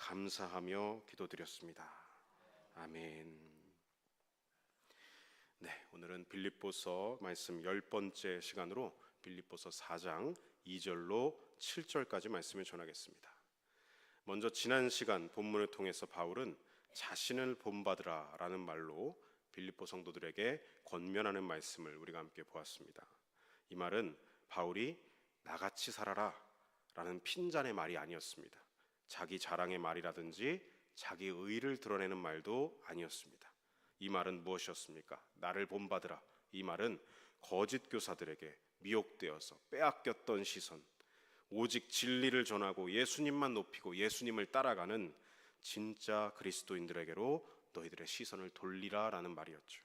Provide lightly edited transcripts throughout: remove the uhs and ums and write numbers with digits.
감사하며 기도드렸습니다. 아멘. 네, 오늘은 빌립보서 말씀 10번째 시간으로 빌립보서 4장 2절로 7절까지 말씀을 전하겠습니다. 먼저 지난 시간 본문을 통해서 바울은 자신을 본받으라 라는 말로 빌립보 성도들에게 권면하는 말씀을 우리가 함께 보았습니다. 이 말은 바울이 나같이 살아라 라는 핀잔의 말이 아니었습니다. 자기 자랑의 말이라든지 자기 의를 드러내는 말도 아니었습니다. 이 말은 무엇이었습니까? 나를 본받으라. 이 말은 거짓 교사들에게 미혹되어서 빼앗겼던 시선, 오직 진리를 전하고 예수님만 높이고 예수님을 따라가는 진짜 그리스도인들에게로 너희들의 시선을 돌리라 라는 말이었죠.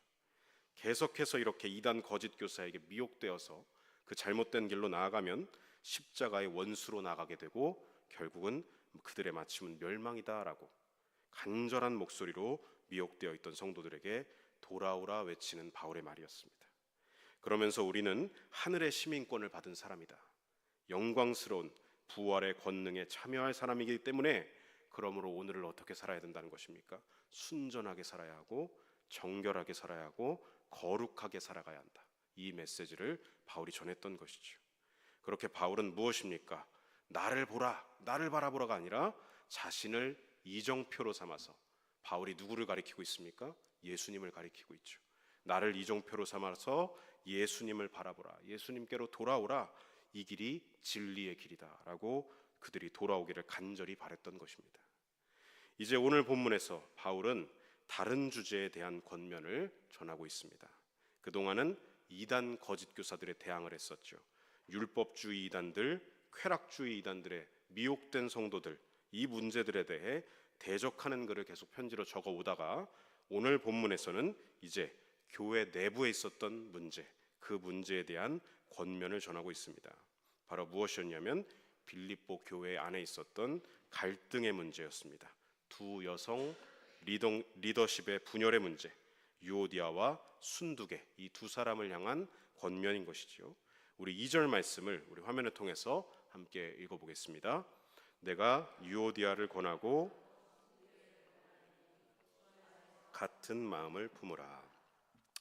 계속해서 이렇게 이단 거짓 교사에게 미혹되어서 그 잘못된 길로 나아가면 십자가의 원수로 나가게 되고 결국은 그들의 마침은 멸망이다 라고 간절한 목소리로 미혹되어 있던 성도들에게 돌아오라 외치는 바울의 말이었습니다. 그러면서 우리는 하늘의 시민권을 받은 사람이다, 영광스러운 부활의 권능에 참여할 사람이기 때문에 그러므로 오늘을 어떻게 살아야 된다는 것입니까? 순전하게 살아야 하고 정결하게 살아야 하고 거룩하게 살아가야 한다. 이 메시지를 바울이 전했던 것이죠. 그렇게 바울은 무엇입니까? 나를 보라, 나를 바라보라가 아니라 자신을 이정표로 삼아서, 바울이 누구를 가리키고 있습니까? 예수님을 가리키고 있죠. 나를 이정표로 삼아서 예수님을 바라보라, 예수님께로 돌아오라, 이 길이 진리의 길이다 라고 그들이 돌아오기를 간절히 바랬던 것입니다. 이제 오늘 본문에서 바울은 다른 주제에 대한 권면을 전하고 있습니다. 그동안은 이단 거짓 교사들에 대항을 했었죠. 율법주의 이단들, 쾌락주의 이단들의 미혹된 성도들, 이 문제들에 대해 대적하는 글을 계속 편지로 적어 오다가 오늘 본문에서는 이제 교회 내부에 있었던 문제, 그 문제에 대한 권면을 전하고 있습니다. 바로 무엇이었냐면 빌립보 교회 안에 있었던 갈등의 문제였습니다. 두 여성 리더십의 분열의 문제, 유오디아와 순두계, 이 두 사람을 향한 권면인 것이죠. 우리 2절 말씀을 우리 화면을 통해서 함께 읽어보겠습니다. 내가 유오디아를 권하고 같은 마음을 품으라.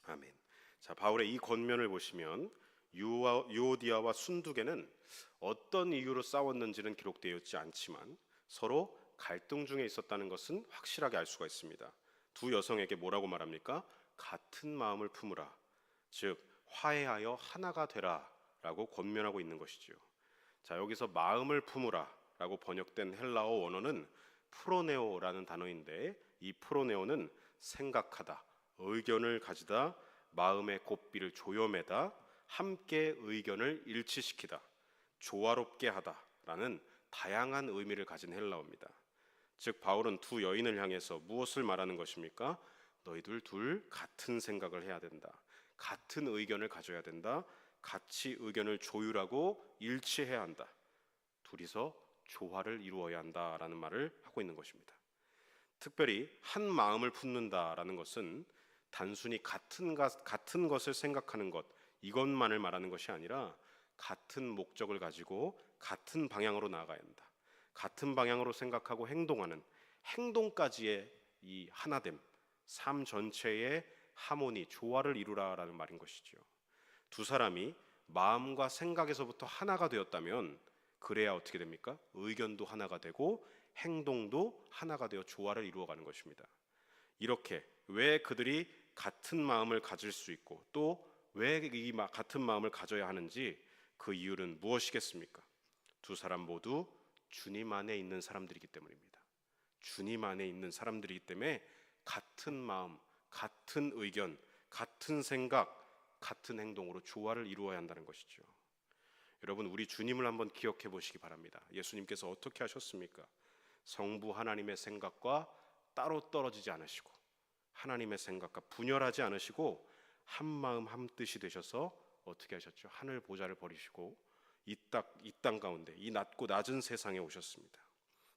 아멘. 자, 바울의 이 권면을 보시면 유오디아와 순두계는 어떤 이유로 싸웠는지는 기록되어 있지 않지만 서로 갈등 중에 있었다는 것은 확실하게 알 수가 있습니다. 두 여성에게 뭐라고 말합니까? 같은 마음을 품으라, 즉 화해하여 하나가 되라 라고 권면하고 있는 것이죠. 자, 여기서 마음을 품으라 라고 번역된 헬라어 원어는 프로네오라는 단어인데, 이 프로네오는 생각하다, 의견을 가지다, 마음의 고삐를 조여매다, 함께 의견을 일치시키다, 조화롭게 하다라는 다양한 의미를 가진 헬라어입니다. 즉 바울은 두 여인을 향해서 무엇을 말하는 것입니까? 너희들 둘 같은 생각을 해야 된다, 같은 의견을 가져야 된다, 같이 의견을 조율하고 일치해야 한다, 둘이서 조화를 이루어야 한다라는 말을 하고 있는 것입니다. 특별히 한 마음을 품는다라는 것은 단순히 같은 것을 생각하는 것, 이것만을 말하는 것이 아니라 같은 목적을 가지고 같은 방향으로 나아가야 한다, 같은 방향으로 생각하고 행동하는 행동까지의 이 하나됨, 삶 전체의 하모니, 조화를 이루라라는 말인 것이죠. 두 사람이 마음과 생각에서부터 하나가 되었다면 그래야 어떻게 됩니까? 의견도 하나가 되고 행동도 하나가 되어 조화를 이루어가는 것입니다. 이렇게 왜 그들이 같은 마음을 가질 수 있고 또 왜 이 같은 마음을 가져야 하는지, 그 이유는 무엇이겠습니까? 두 사람 모두 주님 안에 있는 사람들이기 때문입니다. 주님 안에 있는 사람들이기 때문에 같은 마음, 같은 의견, 같은 생각, 같은 행동으로 조화를 이루어야 한다는 것이죠. 여러분, 우리 주님을 한번 기억해 보시기 바랍니다. 예수님께서 어떻게 하셨습니까? 성부 하나님의 생각과 따로 떨어지지 않으시고 하나님의 생각과 분열하지 않으시고 한 마음 한 뜻이 되셔서 어떻게 하셨죠? 하늘 보좌를 버리시고 이 땅 가운데, 이 낮고 낮은 세상에 오셨습니다.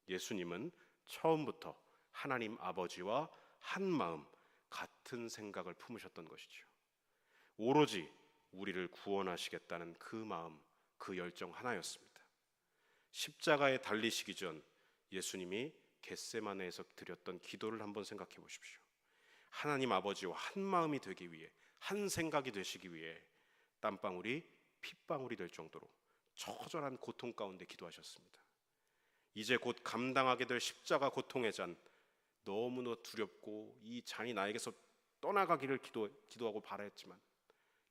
예수님은 처음부터 하나님 아버지와 한 마음, 같은 생각을 품으셨던 것이죠. 오로지 우리를 구원하시겠다는 그 마음, 그 열정 하나였습니다. 십자가에 달리시기 전 예수님이 겟세마네에서 드렸던 기도를 한번 생각해 보십시오. 하나님 아버지와 한 마음이 되기 위해, 한 생각이 되시기 위해 땀방울이 핏방울이 될 정도로 처절한 고통 가운데 기도하셨습니다. 이제 곧 감당하게 될 십자가 고통의 잔, 너무나 두렵고 이 잔이 나에게서 떠나가기를 기도하고 바라했지만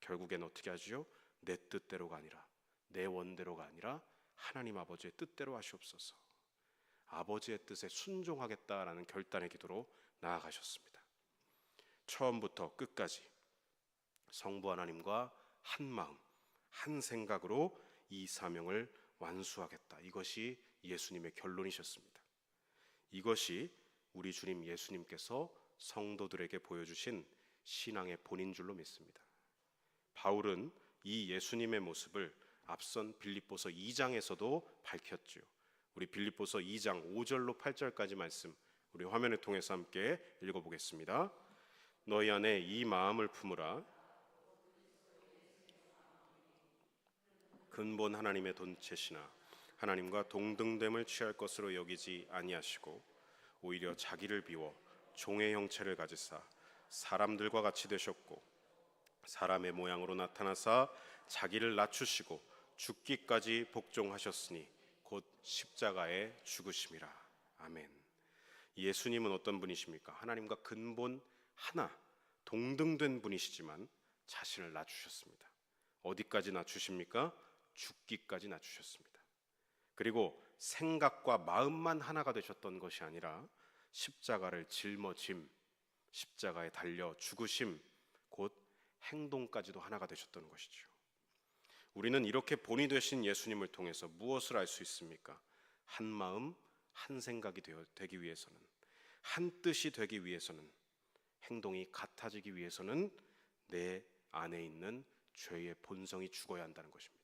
결국엔 어떻게 하지요? 내 뜻대로가 아니라, 내 원대로가 아니라 하나님 아버지의 뜻대로 하시옵소서. 아버지의 뜻에 순종하겠다라는 결단의 기도로 나아가셨습니다. 처음부터 끝까지 성부 하나님과 한 마음, 한 생각으로 이 사명을 완수하겠다. 이것이 예수님의 결론이셨습니다. 이것이 우리 주님 예수님께서 성도들에게 보여주신 신앙의 본인 줄로 믿습니다. 바울은 이 예수님의 모습을 앞선 빌립보서 2장에서도 밝혔죠. 우리 빌립보서 2장 5절로 8절까지 말씀 우리 화면을 통해서 함께 읽어보겠습니다. 너희 안에 이 마음을 품으라. 근본 하나님의 돈체시나 하나님과 동등됨을 취할 것으로 여기지 아니하시고 오히려 자기를 비워 종의 형체를 가지사 사람들과 같이 되셨고 사람의 모양으로 나타나사 자기를 낮추시고 죽기까지 복종하셨으니 곧 십자가에 죽으심이라. 아멘. 예수님은 어떤 분이십니까? 하나님과 근본 하나 동등된 분이시지만 자신을 낮추셨습니다. 어디까지 낮추십니까? 죽기까지 낮추셨습니다. 그리고 생각과 마음만 하나가 되셨던 것이 아니라 십자가를 짊어짐, 십자가에 달려 죽으심, 곧 행동까지도 하나가 되셨던 것이죠. 우리는 이렇게 본이 되신 예수님을 통해서 무엇을 알 수 있습니까? 한 마음, 한 생각이 되기 위해서는, 한 뜻이 되기 위해서는, 행동이 같아지기 위해서는 내 안에 있는 죄의 본성이 죽어야 한다는 것입니다.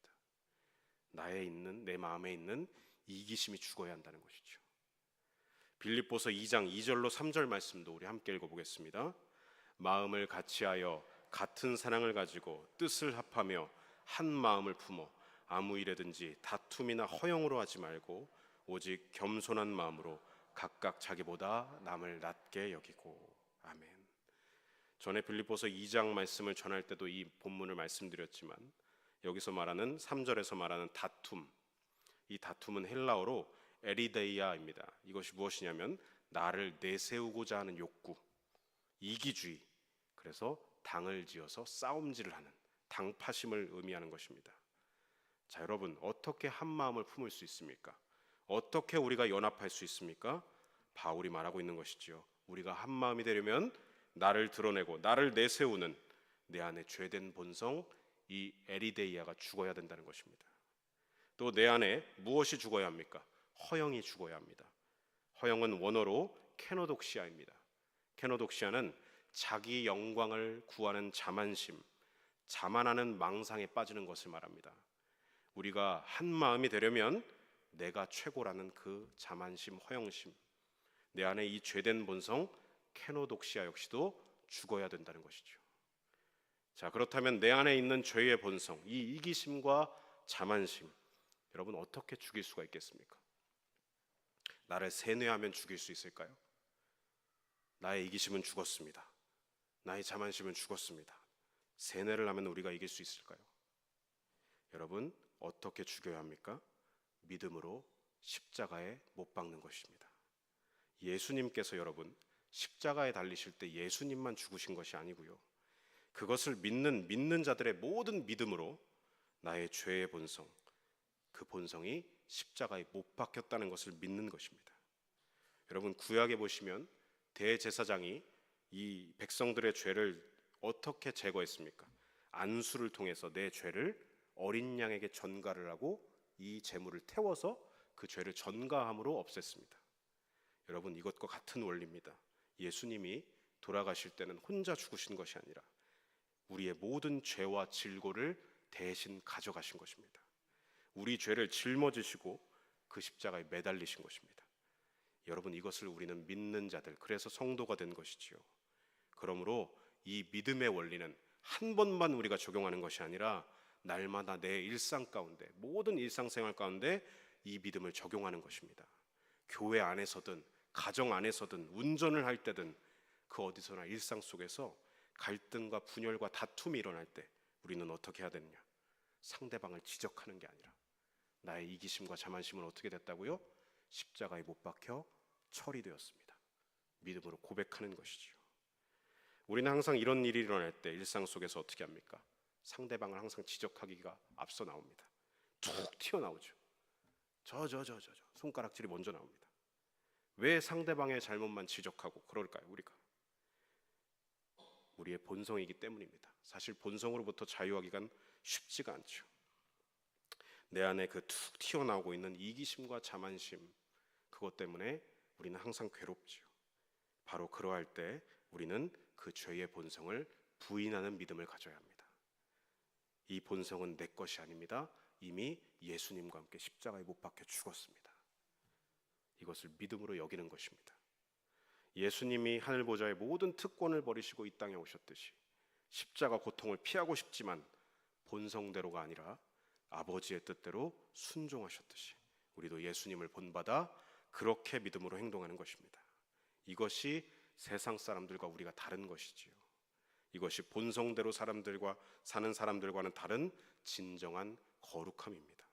내 마음에 있는 이기심이 죽어야 한다는 것이죠. 빌립보서 2장 2절로 3절 말씀도 우리 함께 읽어보겠습니다. 마음을 같이하여 같은 사랑을 가지고 뜻을 합하며 한 마음을 품어 아무 일에든지 다툼이나 허영으로 하지 말고 오직 겸손한 마음으로 각각 자기보다 남을 낮게 여기고. 아멘. 전에 빌립보서 2장 말씀을 전할 때도 이 본문을 말씀드렸지만 여기서 말하는 3절에서 말하는 다툼, 이 다툼은 헬라어로 에리데이아입니다. 이것이 무엇이냐면 나를 내세우고자 하는 욕구, 이기주의, 그래서 당을 지어서 싸움질을 하는 당파심을 의미하는 것입니다. 자, 여러분 어떻게 한 마음을 품을 수 있습니까? 어떻게 우리가 연합할 수 있습니까? 바울이 말하고 있는 것이지요. 우리가 한 마음이 되려면 나를 드러내고 나를 내세우는 내 안에 죄된 본성, 이 에리데이아가 죽어야 된다는 것입니다. 또 내 안에 무엇이 죽어야 합니까? 허영이 죽어야 합니다. 허영은 원어로 케노독시아입니다. 케노독시아는 자기 영광을 구하는 자만심, 자만하는 망상에 빠지는 것을 말합니다. 우리가 한 마음이 되려면 내가 최고라는 그 자만심, 허영심, 내 안에 이 죄된 본성 케노독시아 역시도 죽어야 된다는 것이죠. 자, 그렇다면 내 안에 있는 죄의 본성, 이 이기심과 자만심, 여러분 어떻게 죽일 수가 있겠습니까? 나를 세뇌하면 죽일 수 있을까요? 나의 이기심은 죽었습니다. 나의 자만심은 죽었습니다. 세뇌를 하면 우리가 이길 수 있을까요? 여러분 어떻게 죽여야 합니까? 믿음으로 십자가에 못 박는 것입니다. 예수님께서 여러분 십자가에 달리실 때 예수님만 죽으신 것이 아니고요, 그것을 믿는 자들의 모든 믿음으로 나의 죄의 본성, 그 본성이 십자가에 못 박혔다는 것을 믿는 것입니다. 여러분 구약에 보시면 대제사장이 이 백성들의 죄를 어떻게 제거했습니까? 안수를 통해서 내 죄를 어린 양에게 전가를 하고 이 제물을 태워서 그 죄를 전가함으로 없앴습니다. 여러분 이것과 같은 원리입니다. 예수님이 돌아가실 때는 혼자 죽으신 것이 아니라 우리의 모든 죄와 질고를 대신 가져가신 것입니다. 우리 죄를 짊어지시고 그 십자가에 매달리신 것입니다. 여러분 이것을 우리는 믿는 자들, 그래서 성도가 된 것이지요. 그러므로 이 믿음의 원리는 한 번만 우리가 적용하는 것이 아니라 날마다 내 일상 가운데, 모든 일상생활 가운데 이 믿음을 적용하는 것입니다. 교회 안에서든 가정 안에서든 운전을 할 때든 그 어디서나 일상 속에서 갈등과 분열과 다툼이 일어날 때 우리는 어떻게 해야 되느냐? 상대방을 지적하는 게 아니라 나의 이기심과 자만심은 어떻게 됐다고요? 십자가에 못 박혀 처리되었습니다. 믿음으로 고백하는 것이지요. 우리는 항상 이런 일이 일어날 때 일상 속에서 어떻게 합니까? 상대방을 항상 지적하기가 앞서 나옵니다. 툭 튀어나오죠. 저 손가락질이 먼저 나옵니다. 왜 상대방의 잘못만 지적하고 그럴까요? 우리의 본성이기 때문입니다. 사실 본성으로부터 자유하기가 쉽지가 않죠. 내 안에 그 툭 튀어나오고 있는 이기심과 자만심, 그것 때문에 우리는 항상 괴롭지요. 바로 그러할 때 우리는 그 죄의 본성을 부인하는 믿음을 가져야 합니다. 이 본성은 내 것이 아닙니다. 이미 예수님과 함께 십자가에 못 박혀 죽었습니다. 이것을 믿음으로 여기는 것입니다. 예수님이 하늘 보좌의 모든 특권을 버리시고 이 땅에 오셨듯이 십자가 고통을 피하고 싶지만 본성대로가 아니라 아버지의 뜻대로 순종하셨듯이 우리도 예수님을 본받아 그렇게 믿음으로 행동하는 것입니다. 이것이 세상 사람들과 우리가 다른 것이지요. 이것이 본성대로 사람들과 사는 사람들과는 다른 진정한 거룩함입니다.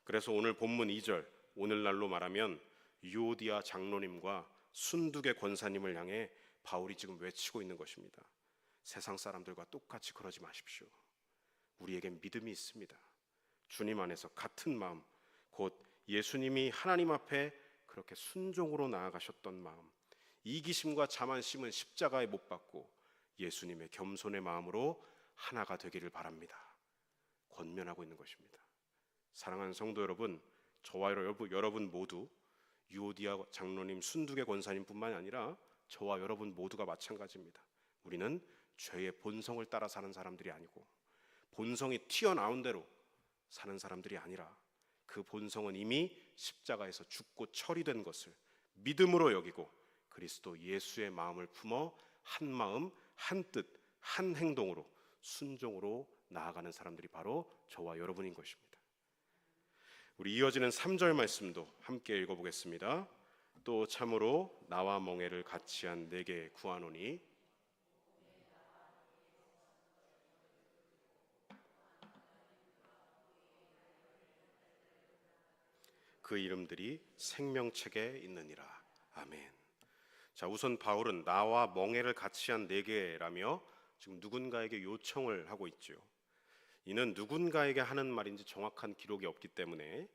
그래서 오늘 본문 2절, 오늘날로 말하면 유오디아 장로님과 순두계 권사님을 향해 바울이 지금 외치고 있는 것입니다. 세상 사람들과 똑같이 그러지 마십시오. 우리에겐 믿음이 있습니다. 주님 안에서 같은 마음, 곧 예수님이 하나님 앞에 그렇게 순종으로 나아가셨던 마음, 이기심과 자만심은 십자가에 못 박고 예수님의 겸손의 마음으로 하나가 되기를 바랍니다. 권면하고 있는 것입니다. 사랑하는 성도 여러분, 저와 여러분 모두 유오디아 장로님, 순두계 권사님뿐만 아니라 저와 여러분 모두가 마찬가지입니다. 우리는 죄의 본성을 따라 사는 사람들이 아니고 본성이 튀어나온 대로 사는 사람들이 아니라 그 본성은 이미 십자가에서 죽고 처리된 것을 믿음으로 여기고 그리스도 예수의 마음을 품어 한 마음, 한 뜻, 한 행동으로 순종으로 나아가는 사람들이 바로 저와 여러분인 것입니다. 우리 이어지는 3절 말씀도 함께 읽어보겠습니다. 또 참으로 나와 멍에를 같이 한 내게 구하노니 그 이름들이 생명책에 있느니라. 아멘. 자, 우선 바울은 나와 멍에를 같이 한 내게라며 지금 누군가에게 요청을 하고 있죠. 이는 누군가에게 하는 말인지 정확한 기록이 없기 때문에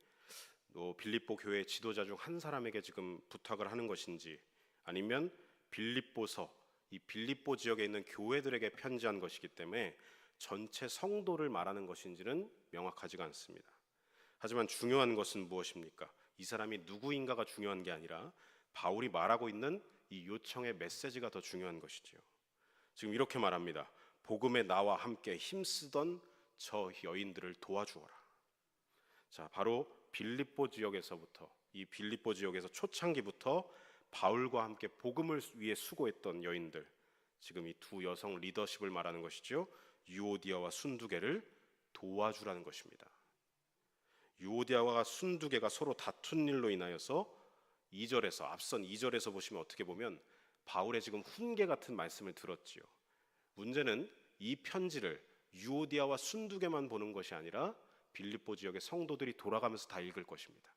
빌립보 교회 지도자 중 한 사람에게 지금 부탁을 하는 것인지 아니면 빌립보서, 이 빌립보 지역에 있는 교회들에게 편지한 것이기 때문에 전체 성도를 말하는 것인지는 명확하지가 않습니다. 하지만 중요한 것은 무엇입니까? 이 사람이 누구인가가 중요한 게 아니라 바울이 말하고 있는 이 요청의 메시지가 더 중요한 것이지요. 지금 이렇게 말합니다. 복음에 나와 함께 힘쓰던 저 여인들을 도와주어라. 자, 바로 빌립보 지역에서부터, 이 빌립보 지역에서 초창기부터 바울과 함께 복음을 위해 수고했던 여인들, 지금 이 두 여성 리더십을 말하는 것이죠. 유오디아와 순두계를 도와주라는 것입니다. 유오디아와 순두계가 서로 다툰 일로 인하여서 앞선 2절에서 보시면 어떻게 보면 바울의 지금 훈계 같은 말씀을 들었지요. 문제는 이 편지를 유오디아와 순두계만 보는 것이 아니라 빌립보 지역의 성도들이 돌아가면서 다 읽을 것입니다.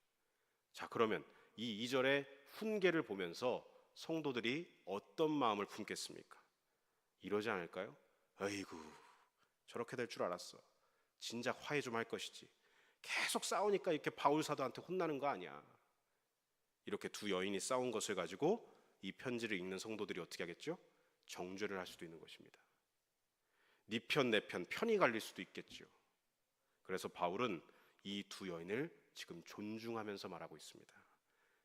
자, 그러면 이 2절의 훈계를 보면서 성도들이 어떤 마음을 품겠습니까? 이러지 않을까요? 아이고, 저렇게 될 줄 알았어. 진작 화해 좀 할 것이지. 계속 싸우니까 이렇게 바울 사도한테 혼나는 거 아니야. 이렇게 두 여인이 싸운 것을 가지고 이 편지를 읽는 성도들이 어떻게 하겠죠? 정죄를 할 수도 있는 것입니다. 네 편, 내 편, 편이 갈릴 수도 있겠죠. 그래서 바울은 이 두 여인을 지금 존중하면서 말하고 있습니다.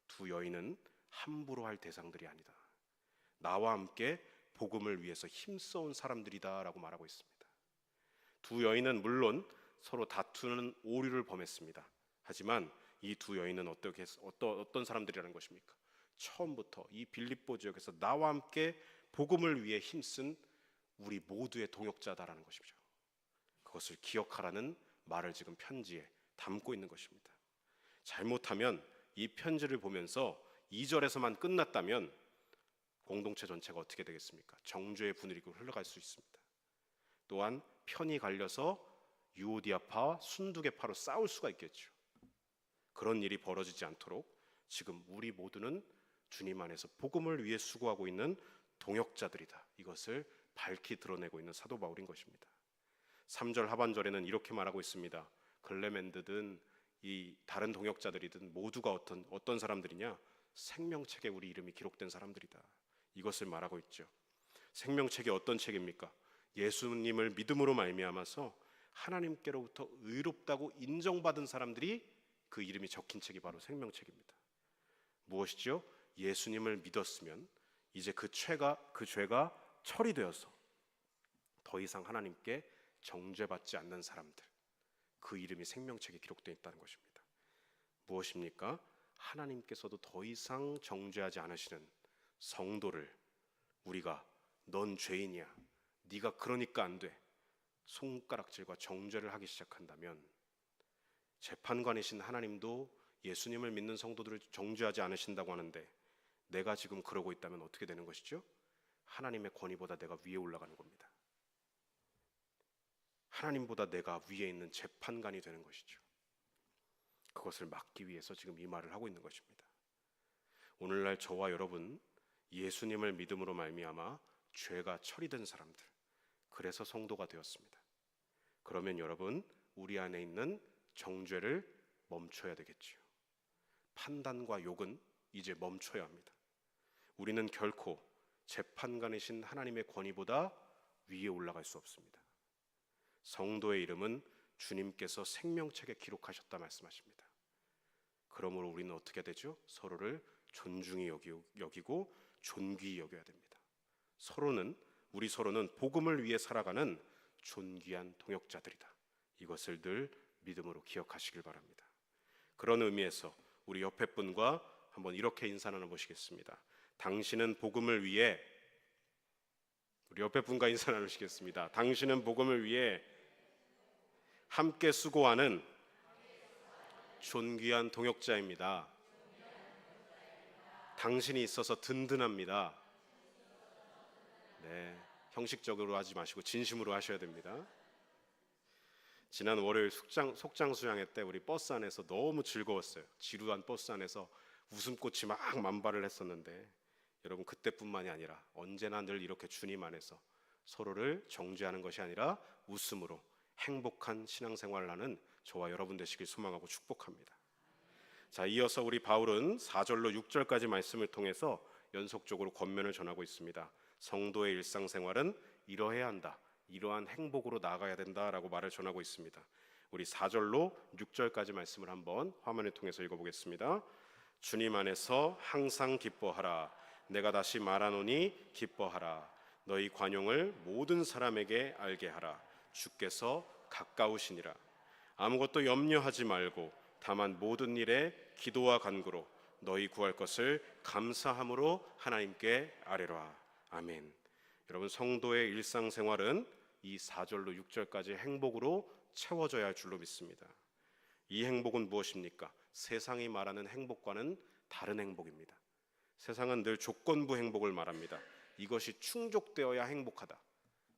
두 여인은 함부로 할 대상들이 아니다. 나와 함께 복음을 위해서 힘써온 사람들이다 라고 말하고 있습니다. 두 여인은 물론 서로 다투는 오류를 범했습니다. 하지만 이 두 여인은 어떤 사람들이라는 것입니까? 처음부터 이 빌립보 지역에서 나와 함께 복음을 위해 힘쓴 우리 모두의 동역자다라는 것이죠. 그것을 기억하라는 말을 지금 편지에 담고 있는 것입니다. 잘못하면 이 편지를 보면서 2절에서만 끝났다면 공동체 전체가 어떻게 되겠습니까? 정죄의 분위기로 흘러갈 수 있습니다. 또한 편이 갈려서 유오디아파와 순두개파로 싸울 수가 있겠죠. 그런 일이 벌어지지 않도록 지금 우리 모두는 주님 안에서 복음을 위해 수고하고 있는 동역자들이다. 이것을 밝히 드러내고 있는 사도 바울인 것입니다. 3절 하반절에는 이렇게 말하고 있습니다. 글레멘드든 이 다른 동역자들이든 모두가 어떤 사람들이냐? 생명책에 우리 이름이 기록된 사람들이다. 이것을 말하고 있죠. 생명책이 어떤 책입니까? 예수님을 믿음으로 말미암아서 하나님께로부터 의롭다고 인정받은 사람들이 그 이름이 적힌 책이 바로 생명책입니다. 무엇이죠? 예수님을 믿었으면 이제 그 죄가 처리되어서 더 이상 하나님께 정죄받지 않는 사람들, 그 이름이 생명책에 기록되어 있다는 것입니다. 무엇입니까? 하나님께서도 더 이상 정죄하지 않으시는 성도를 우리가 넌 죄인이야, 네가 그러니까 안 돼, 손가락질과 정죄를 하기 시작한다면 재판관이신 하나님도 예수님을 믿는 성도들을 정죄하지 않으신다고 하는데 내가 지금 그러고 있다면 어떻게 되는 것이죠? 하나님의 권위보다 내가 위에 올라가는 겁니다. 하나님보다 내가 위에 있는 재판관이 되는 것이죠. 그것을 막기 위해서 지금 이 말을 하고 있는 것입니다. 오늘날 저와 여러분, 예수님을 믿음으로 말미암아 죄가 처리된 사람들, 그래서 성도가 되었습니다. 그러면 여러분, 우리 안에 있는 정죄를 멈춰야 되겠지요. 판단과 욕은 이제 멈춰야 합니다. 우리는 결코 재판관이신 하나님의 권위보다 위에 올라갈 수 없습니다. 성도의 이름은 주님께서 생명책에 기록하셨다 말씀하십니다. 그러므로 우리는 어떻게 되죠? 서로를 존중히 여기고 존귀히 여겨야 됩니다. 우리 서로는 복음을 위해 살아가는 존귀한 동역자들이다. 이것을 늘 믿음으로 기억하시길 바랍니다. 그런 의미에서 우리 옆에 분과 한번 이렇게 인사 나눠보시겠습니다. 당신은 복음을 위해, 우리 옆에 분과 인사 나누시겠습니다. 당신은 복음을 위해 함께 수고하는 존귀한 동역자입니다. 당신이 있어서 든든합니다. 네, 형식적으로 하지 마시고 진심으로 하셔야 됩니다. 지난 월요일 속장 수양회 때 우리 버스 안에서 너무 즐거웠어요. 지루한 버스 안에서 웃음꽃이 막 만발을 했었는데 여러분, 그때뿐만이 아니라 언제나 늘 이렇게 주님 안에서 서로를 정죄하는 것이 아니라 웃음으로 행복한 신앙생활을 하는 저와 여러분 되시길 소망하고 축복합니다. 자, 이어서 우리 바울은 4절로 6절까지 말씀을 통해서 연속적으로 권면을 전하고 있습니다. 성도의 일상생활은 이러해야 한다, 이러한 행복으로 나아가야 된다라고 말을 전하고 있습니다. 우리 4절로 6절까지 말씀을 한번 화면을 통해서 읽어보겠습니다. 주님 안에서 항상 기뻐하라. 내가 다시 말하노니 기뻐하라. 너희 관용을 모든 사람에게 알게 하라. 주께서 가까우시니라. 아무것도 염려하지 말고 다만 모든 일에 기도와 간구로 너희 구할 것을 감사함으로 하나님께 아뢰라. 아멘. 여러분, 성도의 일상생활은 이 4절로 6절까지 행복으로 채워져야 할 줄로 믿습니다. 이 행복은 무엇입니까? 세상이 말하는 행복과는 다른 행복입니다. 세상은 늘 조건부 행복을 말합니다. 이것이 충족되어야 행복하다.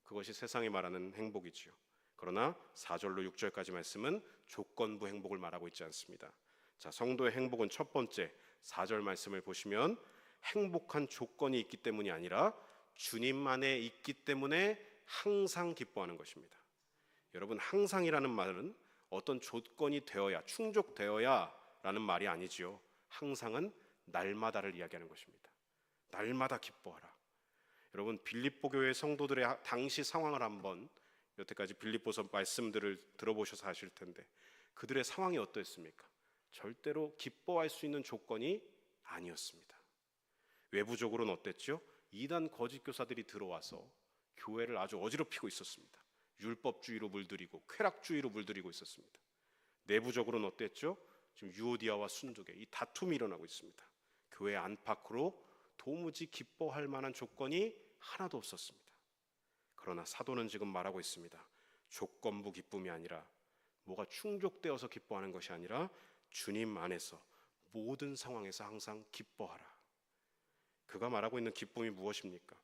그것이 세상이 말하는 행복이지요. 그러나 4절로 6절까지 말씀은 조건부 행복을 말하고 있지 않습니다. 자, 성도의 행복은 첫 번째 4절 말씀을 보시면 행복한 조건이 있기 때문이 아니라 주님 안에 있기 때문에 항상 기뻐하는 것입니다. 여러분, 항상이라는 말은 어떤 조건이 되어야, 충족되어야 라는 말이 아니지요. 항상은 날마다를 이야기하는 것입니다. 날마다 기뻐하라. 여러분, 빌립보 교회 성도들의 당시 상황을 한번, 여태까지 빌립보서 말씀들을 들어보셔서 아실 텐데 그들의 상황이 어떠했습니까? 절대로 기뻐할 수 있는 조건이 아니었습니다. 외부적으로는 어땠죠? 이단 거짓 교사들이 들어와서 교회를 아주 어지럽히고 있었습니다. 율법주의로 물들이고 쾌락주의로 물들이고 있었습니다. 내부적으로는 어땠죠? 지금 유오디아와 순두개, 이 다툼이 일어나고 있습니다. 교회 안팎으로 도무지 기뻐할 만한 조건이 하나도 없었습니다. 그러나 사도는 지금 말하고 있습니다. 조건부 기쁨이 아니라, 뭐가 충족되어서 기뻐하는 것이 아니라 주님 안에서 모든 상황에서 항상 기뻐하라. 그가 말하고 있는 기쁨이 무엇입니까?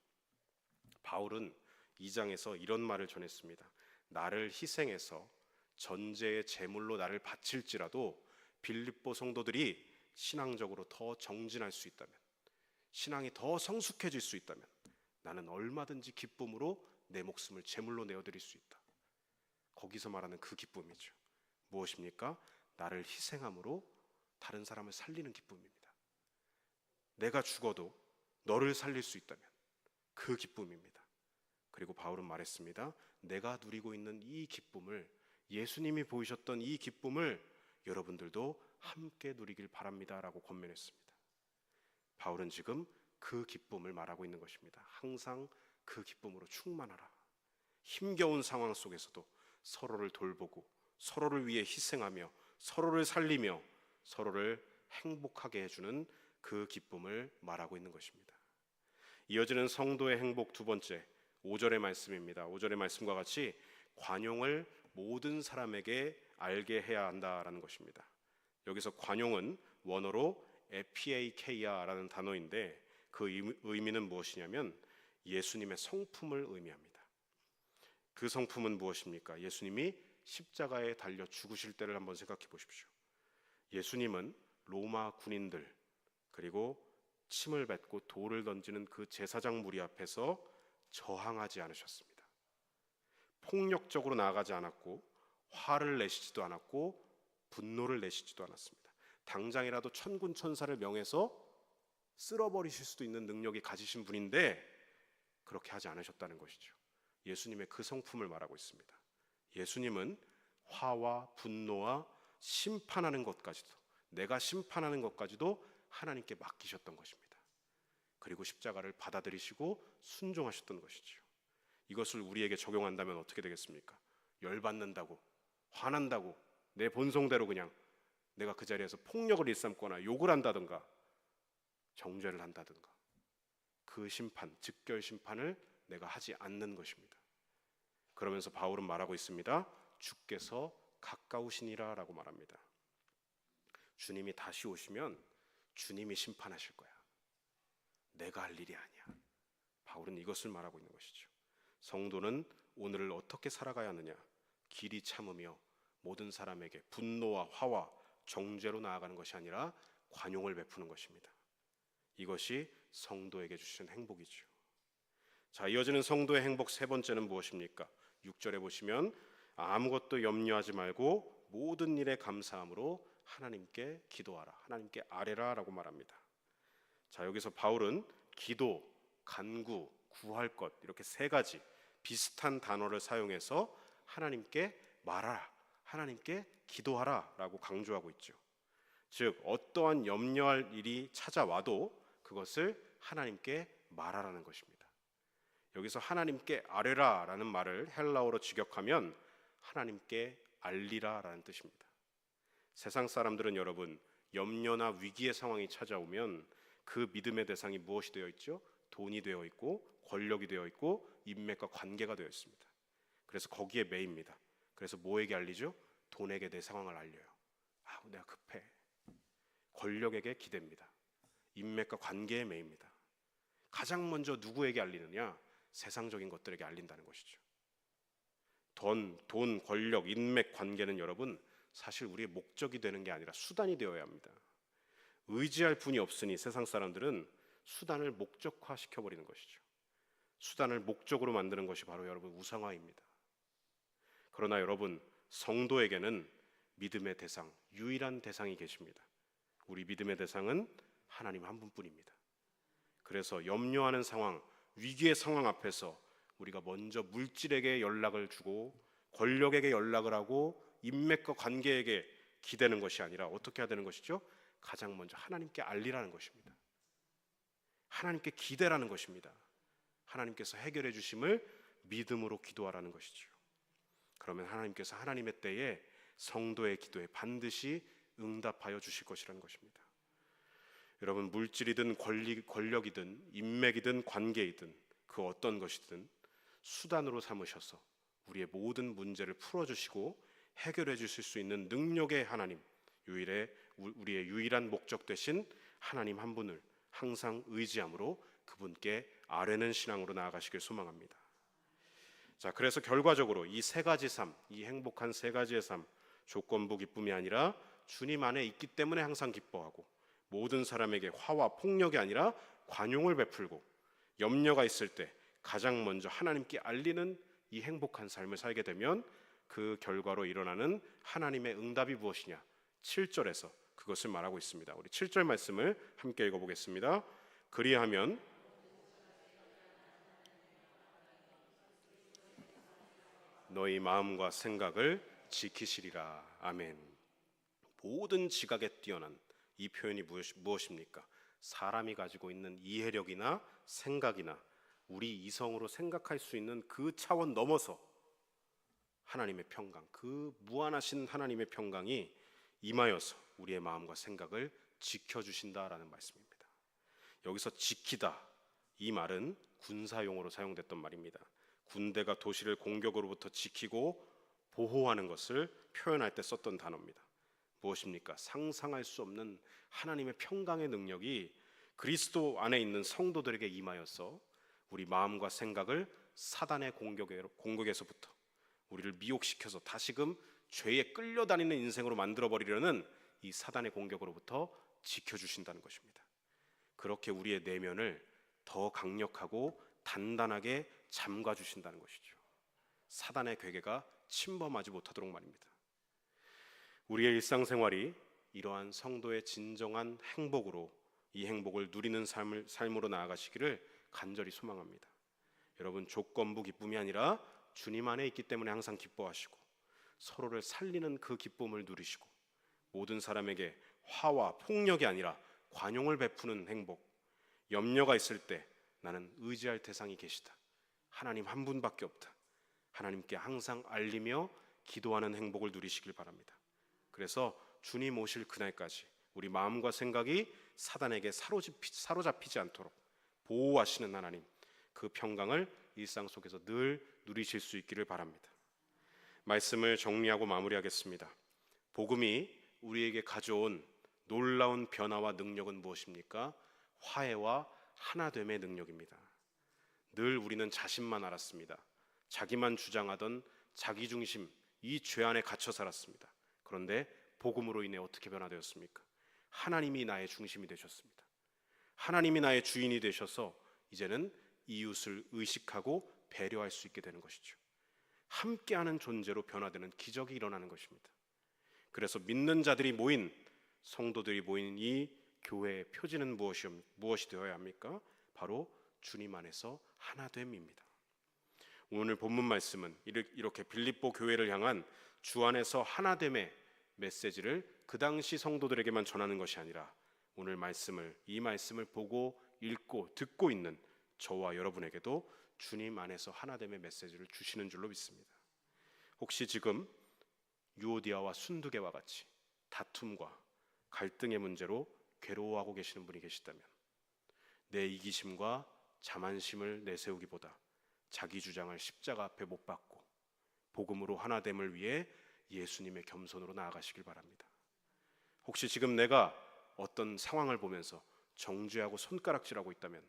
바울은 2장에서 이런 말을 전했습니다. 나를 희생해서 전제의 제물로 나를 바칠지라도 빌립보 성도들이 신앙적으로 더 정진할 수 있다면, 신앙이 더 성숙해질 수 있다면 나는 얼마든지 기쁨으로 내 목숨을 제물로 내어드릴 수 있다. 거기서 말하는 그 기쁨이죠. 무엇입니까? 나를 희생함으로 다른 사람을 살리는 기쁨입니다. 내가 죽어도 너를 살릴 수 있다면 그 기쁨입니다. 그리고 바울은 말했습니다. 내가 누리고 있는 이 기쁨을, 예수님이 보이셨던 이 기쁨을 여러분들도 함께 누리길 바랍니다 라고 권면했습니다. 바울은 지금 그 기쁨을 말하고 있는 것입니다. 항상 그 기쁨으로 충만하라. 힘겨운 상황 속에서도 서로를 돌보고 서로를 위해 희생하며 서로를 살리며 서로를 행복하게 해주는 그 기쁨을 말하고 있는 것입니다. 이어지는 성도의 행복 두 번째 5절의 말씀입니다. 5절의 말씀과 같이 관용을 모든 사람에게 알게 해야 한다라는 것입니다. 여기서 관용은 원어로 에피에이케이아라는 단어인데 그 의미는 무엇이냐면 예수님의 성품을 의미합니다. 그 성품은 무엇입니까? 예수님이 십자가에 달려 죽으실 때를 한번 생각해 보십시오. 예수님은 로마 군인들 그리고 침을 뱉고 돌을 던지는 그 제사장 무리 앞에서 저항하지 않으셨습니다. 폭력적으로 나아가지 않았고 화를 내시지도 않았고 분노를 내시지도 않았습니다. 당장이라도 천군 천사를 명해서 쓸어버리실 수도 있는 능력이 가지신 분인데 그렇게 하지 않으셨다는 것이죠. 예수님의 그 성품을 말하고 있습니다. 예수님은 화와 분노와 심판하는 것까지도, 내가 심판하는 것까지도 하나님께 맡기셨던 것입니다. 그리고 십자가를 받아들이시고 순종하셨던 것이죠. 이것을 우리에게 적용한다면 어떻게 되겠습니까? 열받는다고, 화난다고, 내 본성대로 그냥 내가 그 자리에서 폭력을 일삼거나 욕을 한다든가 정죄를 한다든가 그 심판, 즉결 심판을 내가 하지 않는 것입니다. 그러면서 바울은 말하고 있습니다. 주께서 가까우시니라 라고 말합니다. 주님이 다시 오시면 주님이 심판하실 거야. 내가 할 일이 아니야. 바울은 이것을 말하고 있는 것이죠. 성도는 오늘을 어떻게 살아가야 하느냐? 길이 참으며 모든 사람에게 분노와 화와 정죄로 나아가는 것이 아니라 관용을 베푸는 것입니다. 이것이 성도에게 주시는 행복이죠. 자, 이어지는 성도의 행복 세 번째는 무엇입니까? 6절에 보시면 아무것도 염려하지 말고 모든 일에 감사함으로 하나님께 기도하라, 하나님께 아뢰라 라고 말합니다. 자, 여기서 바울은 기도, 간구, 구할 것 이렇게 세 가지 비슷한 단어를 사용해서 하나님께 말하라, 하나님께 기도하라 라고 강조하고 있죠. 즉 어떠한 염려할 일이 찾아와도 그것을 하나님께 말하라는 것입니다. 여기서 하나님께 아뢰라 라는 말을 헬라어로 직역하면 하나님께 알리라 라는 뜻입니다. 세상 사람들은 여러분 염려나 위기의 상황이 찾아오면 그 믿음의 대상이 무엇이 되어 있죠? 돈이 되어 있고 권력이 되어 있고 인맥과 관계가 되어 있습니다. 그래서 거기에 매입니다. 그래서 뭐에게 알리죠? 돈에게 내 상황을 알려요. 아, 내가 급해. 권력에게 기댑니다. 인맥과 관계에 매입니다. 가장 먼저 누구에게 알리느냐? 세상적인 것들에게 알린다는 것이죠. 돈, 권력, 인맥, 관계는 여러분 사실 우리의 목적이 되는 게 아니라 수단이 되어야 합니다. 의지할 분이 없으니 세상 사람들은 수단을 목적화 시켜버리는 것이죠. 수단을 목적으로 만드는 것이 바로 여러분 우상화입니다. 그러나 여러분 성도에게는 믿음의 대상, 유일한 대상이 계십니다. 우리 믿음의 대상은 하나님 한 분뿐입니다. 그래서 염려하는 상황, 위기의 상황 앞에서 우리가 먼저 물질에게 연락을 주고 권력에게 연락을 하고 인맥과 관계에게 기대는 것이 아니라 어떻게 해야 되는 것이죠? 가장 먼저 하나님께 알리라는 것입니다. 하나님께 기대라는 것입니다. 하나님께서 해결해 주심을 믿음으로 기도하라는 것이죠. 그러면 하나님께서 하나님의 때에 성도의 기도에 반드시 응답하여 주실 것이라는 것입니다. 여러분 물질이든 권력이든 인맥이든 관계이든 그 어떤 것이든 수단으로 삼으셔서 우리의 모든 문제를 풀어주시고 해결해 주실 수 있는 능력의 하나님, 유일의 우리의 유일한 목적 되신 하나님 한 분을 항상 의지함으로 그분께 아뢰는 신앙으로 나아가시길 소망합니다. 자, 그래서 결과적으로 이 세 가지 삶, 이 행복한 세 가지의 삶, 조건부 기쁨이 아니라 주님 안에 있기 때문에 항상 기뻐하고, 모든 사람에게 화와 폭력이 아니라 관용을 베풀고, 염려가 있을 때 가장 먼저 하나님께 알리는 이 행복한 삶을 살게 되면 그 결과로 일어나는 하나님의 응답이 무엇이냐? 7절에서 그것을 말하고 있습니다. 우리 7절 말씀을 함께 읽어보겠습니다. 그리하면 너희 마음과 생각을 지키시리라. 아멘. 모든 지각에 뛰어난 이 표현이 무엇입니까? 사람이 가지고 있는 이해력이나 생각이나 우리 이성으로 생각할 수 있는 그 차원 넘어서 하나님의 평강, 그 무한하신 하나님의 평강이 임하여서 우리의 마음과 생각을 지켜주신다라는 말씀입니다. 여기서 지키다, 이 말은 군사용어로 사용됐던 말입니다. 군대가 도시를 공격으로부터 지키고 보호하는 것을 표현할 때 썼던 단어입니다. 무엇입니까? 상상할 수 없는 하나님의 평강의 능력이 그리스도 안에 있는 성도들에게 임하여서 우리 마음과 생각을 사단의 공격에서부터 우리를 미혹시켜서 다시금 죄에 끌려다니는 인생으로 만들어버리려는 이 사단의 공격으로부터 지켜주신다는 것입니다. 그렇게 우리의 내면을 더 강력하고 단단하게 잠가주신다는 것이죠. 사단의 괴계가 침범하지 못하도록 말입니다. 우리의 일상생활이 이러한 성도의 진정한 행복으로, 이 행복을 누리는 삶으로 나아가시기를 간절히 소망합니다. 여러분, 조건부 기쁨이 아니라 주님 안에 있기 때문에 항상 기뻐하시고, 서로를 살리는 그 기쁨을 누리시고, 모든 사람에게 화와 폭력이 아니라 관용을 베푸는 행복, 염려가 있을 때 나는 의지할 대상이 계시다, 하나님 한 분밖에 없다, 하나님께 항상 알리며 기도하는 행복을 누리시길 바랍니다. 그래서 주님 오실 그날까지 우리 마음과 생각이 사단에게 사로잡히지 않도록 보호하시는 하나님, 그 평강을 일상 속에서 늘 누리실 수 있기를 바랍니다. 말씀을 정리하고 마무리하겠습니다. 복음이 우리에게 가져온 놀라운 변화와 능력은 무엇입니까? 화해와 하나됨의 능력입니다. 늘 우리는 자신만 알았습니다. 자기만 주장하던 자기중심, 이 죄 안에 갇혀 살았습니다. 그런데 복음으로 인해 어떻게 변화되었습니까? 하나님이 나의 중심이 되셨습니다. 하나님이 나의 주인이 되셔서 이제는 이웃을 의식하고 배려할 수 있게 되는 것이죠. 함께하는 존재로 변화되는 기적이 일어나는 것입니다. 그래서 믿는 자들이 모인, 성도들이 모인 이 교회의 표지는 무엇이 되어야 합니까? 바로 주님 안에서 하나됨입니다. 오늘 본문 말씀은 이렇게 빌립보 교회를 향한 주 안에서 하나됨의 메시지를 그 당시 성도들에게만 전하는 것이 아니라 오늘 이 말씀을 보고 읽고 듣고 있는 저와 여러분에게도 주님 안에서 하나됨의 메시지를 주시는 줄로 믿습니다. 혹시 지금 유오디아와 순두개와 같이 다툼과 갈등의 문제로 괴로워하고 계시는 분이 계시다면, 내 이기심과 자만심을 내세우기보다 자기 주장을 십자가 앞에 못 박고 복음으로 하나됨을 위해 예수님의 겸손으로 나아가시길 바랍니다. 혹시 지금 내가 어떤 상황을 보면서 정죄하고 손가락질하고 있다면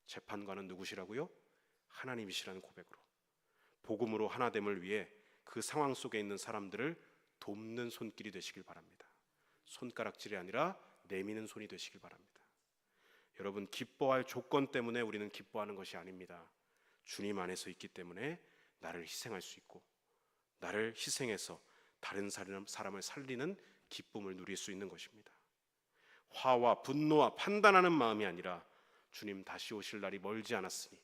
재판관은 누구시라고요? 하나님이시라는 고백으로 복음으로 하나됨을 위해 그 상황 속에 있는 사람들을 돕는 손길이 되시길 바랍니다. 손가락질이 아니라 내미는 손이 되시길 바랍니다. 여러분, 기뻐할 조건 때문에 우리는 기뻐하는 것이 아닙니다. 주님 안에서 있기 때문에 나를 희생할 수 있고, 나를 희생해서 다른 사람을 살리는 기쁨을 누릴 수 있는 것입니다. 화와 분노와 판단하는 마음이 아니라 주님 다시 오실 날이 멀지 않았으니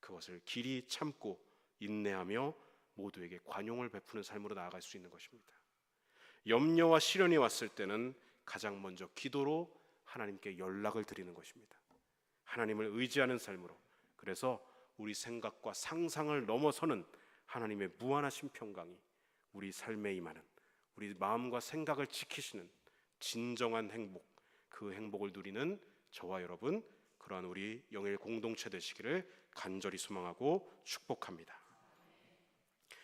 그것을 길이 참고 인내하며 모두에게 관용을 베푸는 삶으로 나아갈 수 있는 것입니다. 염려와 시련이 왔을 때는 가장 먼저 기도로 하나님께 연락을 드리는 것입니다. 하나님을 의지하는 삶으로, 그래서 우리 생각과 상상을 넘어서는 하나님의 무한하신 평강이 우리 삶에 임하는, 우리 마음과 생각을 지키시는 진정한 행복, 그 행복을 누리는 저와 여러분, 그러한 우리 영일 공동체 되시기를 간절히 소망하고 축복합니다.